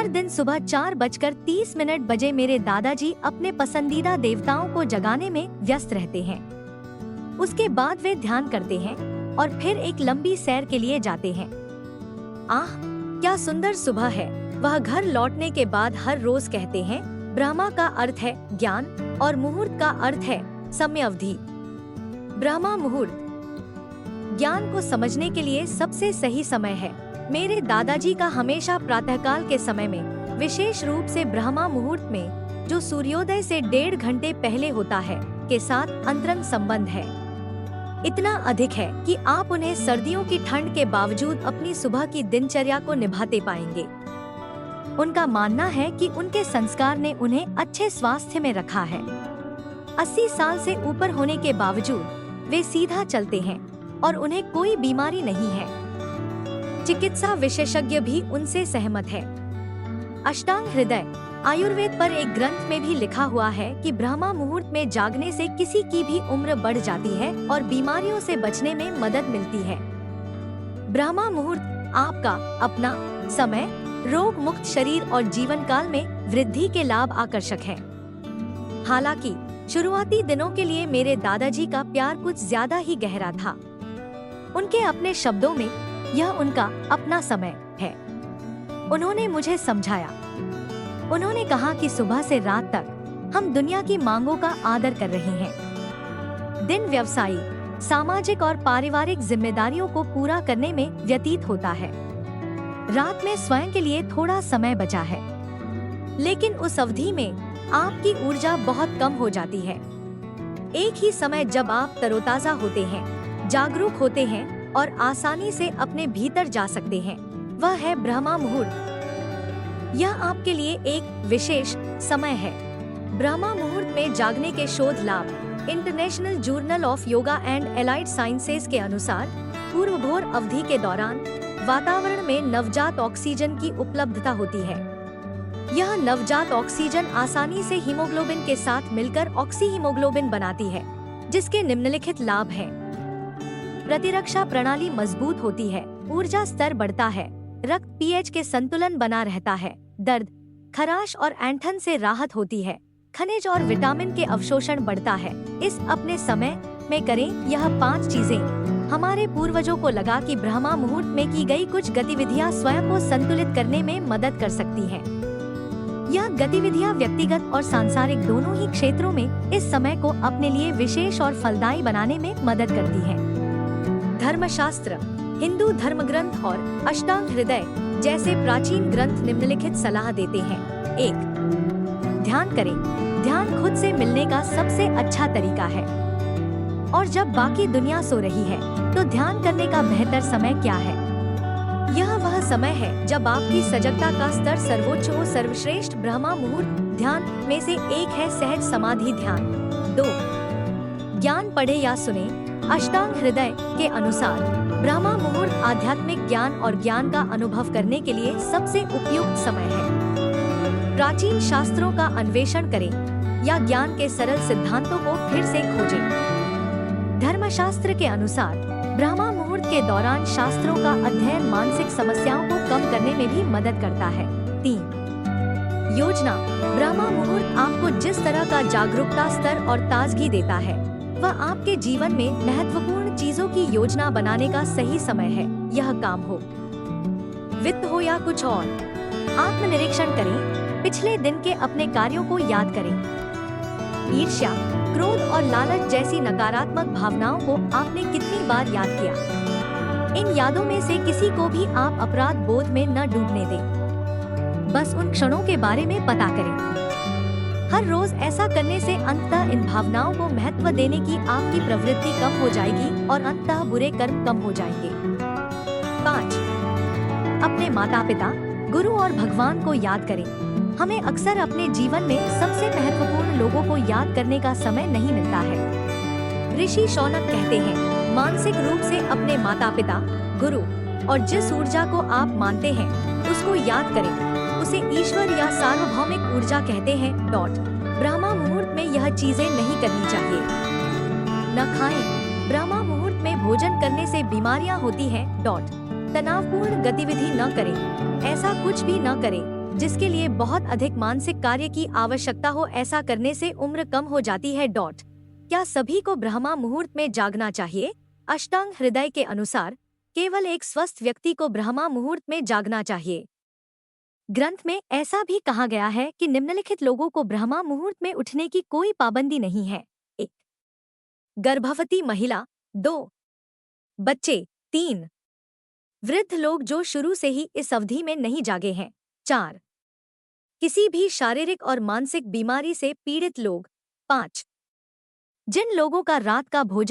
हर दिन सुबह 4:30 बजे मेरे दादाजी अपने पसंदीदा देवताओं को जगाने में व्यस्त रहते हैं। उसके बाद वे ध्यान करते हैं और फिर एक लंबी सैर के लिए जाते हैं। आह, क्या सुंदर सुबह है। वह घर लौटने के बाद हर रोज कहते हैं, ब्रह्मा का अर्थ है ज्ञान और मुहूर्त का अर्थ है समय अवधि। ब्रह्मा मुहूर्त ज्ञान को समझने के लिए सबसे सही समय है। मेरे दादाजी का हमेशा प्रातःकाल के समय में, विशेष रूप से ब्रह्मा मुहूर्त में, जो सूर्योदय से 1.5 घंटे पहले होता है, के साथ अंतरंग संबंध है। इतना अधिक है कि आप उन्हें सर्दियों की ठंड के बावजूद अपनी सुबह की दिनचर्या को निभाते पाएंगे। उनका मानना है कि उनके संस्कार ने उन्हें अच्छे स्वास्थ्य में रखा है। 80 साल से ऊपर होने के बावजूद वे सीधा चलते हैं और उन्हें कोई बीमारी नहीं है। चिकित्सा विशेषज्ञ भी उनसे सहमत है। अष्टांग हृदय आयुर्वेद पर एक ग्रंथ में भी लिखा हुआ है कि ब्रह्मा मुहूर्त में जागने से किसी की भी उम्र बढ़ जाती है और बीमारियों से बचने में मदद मिलती है। ब्रह्मा मुहूर्त आपका अपना समय, रोग मुक्त शरीर और जीवन काल में वृद्धि के लाभ आकर्षक है। हालांकि शुरुआती दिनों के लिए मेरे दादाजी का प्यार कुछ ज्यादा ही गहरा था। उनके अपने शब्दों में यह उनका अपना समय है। उन्होंने मुझे समझाया। उन्होंने कहा कि सुबह से रात तक हम दुनिया की मांगों का आदर कर रहे हैं। दिन व्यवसायिक, सामाजिक और पारिवारिक जिम्मेदारियों को पूरा करने में व्यतीत होता है। रात में स्वयं के लिए थोड़ा समय बचा है, लेकिन उस अवधि में आपकी ऊर्जा बहुत कम हो जाती है। एक ही समय जब आप तरोताजा होते हैं, जागरूक होते हैं और आसानी से अपने भीतर जा सकते हैं, वह है ब्रह्मा मुहूर्त। यह आपके लिए एक विशेष समय है। ब्रह्मा मुहूर्त में जागने के शोध लाभ international journal of yoga and allied sciences के अनुसार पूर्वभोर अवधि के दौरान वातावरण में नवजात ऑक्सीजन की उपलब्धता होती है। यह नवजात ऑक्सीजन आसानी से हीमोग्लोबिन के साथ मिलकर ऑक्सीहीमोग्लोबिन बनाती है, जिसके निम्नलिखित लाभ हैं। प्रतिरक्षा प्रणाली मजबूत होती है, ऊर्जा स्तर बढ़ता है, रक्त पीएच के संतुलन बना रहता है, दर्द, खराश और ऐंठन से राहत होती है, खनिज और विटामिन के अवशोषण बढ़ता है। इस अपने समय में करें यह 5 चीजें। हमारे पूर्वजों को लगा कि ब्रह्मा मुहूर्त में की गई कुछ गतिविधियां स्वयं को संतुलित करने में मदद कर सकती हैं। यह गतिविधियां व्यक्तिगत और सांसारिक दोनों ही क्षेत्रों में इस समय को अपने लिए विशेष और फलदायी बनाने में मदद करती हैं। धर्मशास्त्र, हिंदू धर्म ग्रंथ और अष्टांग हृदय जैसे प्राचीन ग्रंथ निम्नलिखित सलाह देते हैं। 1. ध्यान करें। ध्यान खुद से मिलने का सबसे अच्छा तरीका है। और जब बाकी दुनिया सो रही है, तो ध्यान करने का बेहतर समय क्या है? यह वह समय है जब आपकी सजगता का स्तर सर्वोच्च हो। सर्वश्रेष्ठ ब्रह्मा मुहूर्त ध्यान में से एक है सहज समाधि ध्यान। 2. ज्ञान पढ़े या सुने। अष्टांग हृदय के अनुसार ब्रह्मा मुहूर्त आध्यात्मिक ज्ञान और ज्ञान का अनुभव करने के लिए सबसे उपयुक्त समय है। प्राचीन शास्त्रों का अन्वेषण करें या ज्ञान के सरल सिद्धांतों को फिर से खोजें। धर्मशास्त्र के अनुसार ब्रह्मा मुहूर्त के दौरान शास्त्रों का अध्ययन मानसिक समस्याओं को कम करने में भी मदद करता है। 3. योजना। ब्रह्मा मुहूर्त आपको जिस तरह का जागरूकता स्तर और ताजगी देता है, वह आपके जीवन में महत्वपूर्ण चीजों की योजना बनाने का सही समय है। यह काम हो, वित्त हो या कुछ और। आत्मनिरीक्षण करें। पिछले दिन के अपने कार्यों को याद करें। ईर्ष्या, क्रोध और लालच जैसी नकारात्मक भावनाओं को आपने कितनी बार याद किया? इन यादों में से किसी को भी आप अपराध बोध में न डूबने दें। बस उन क्षणों के बारे में पता करें। हर रोज ऐसा करने से अंततः इन भावनाओं को महत्व देने की आपकी प्रवृत्ति कम हो जाएगी और अंततः बुरे कर्म कम हो जाएंगे। 5. अपने माता पिता, गुरु और भगवान को याद करें। हमें अक्सर अपने जीवन में सबसे महत्वपूर्ण लोगों को याद करने का समय नहीं मिलता है। ऋषि शौनक कहते हैं, मानसिक रूप से अपने माता पिता, गुरु और जिस ऊर्जा को आप मानते हैं उसको याद करें। उसे ईश्वर या सार्वभौमिक ऊर्जा कहते हैं। ब्रह्मा मुहूर्त में यह चीजें नहीं करनी चाहिए। न खाएं। ब्रह्मा मुहूर्त में भोजन करने से बीमारियां होती हैं। तनावपूर्ण गतिविधि न करें। ऐसा कुछ भी न करें जिसके लिए बहुत अधिक मानसिक कार्य की आवश्यकता हो, ऐसा करने से उम्र कम हो जाती है। क्या सभी को ब्रह्मा मुहूर्त में जागना चाहिए? अष्टांग हृदय के अनुसार केवल एक स्वस्थ व्यक्ति को ब्रह्मा मुहूर्त में जागना चाहिए। ग्रंथ में ऐसा भी कहा गया है कि निम्नलिखित लोगों को ब्रह्मा मुहूर्त में उठने की कोई पाबंदी नहीं है। 1. गर्भवती महिला। 2. बच्चे। 3. वृद्ध लोग जो शुरू से ही इस अवधि में नहीं जागे हैं। 4. किसी भी शारीरिक और मानसिक बीमारी से पीड़ित लोग। 5. जिन लोगों का रात का भोजन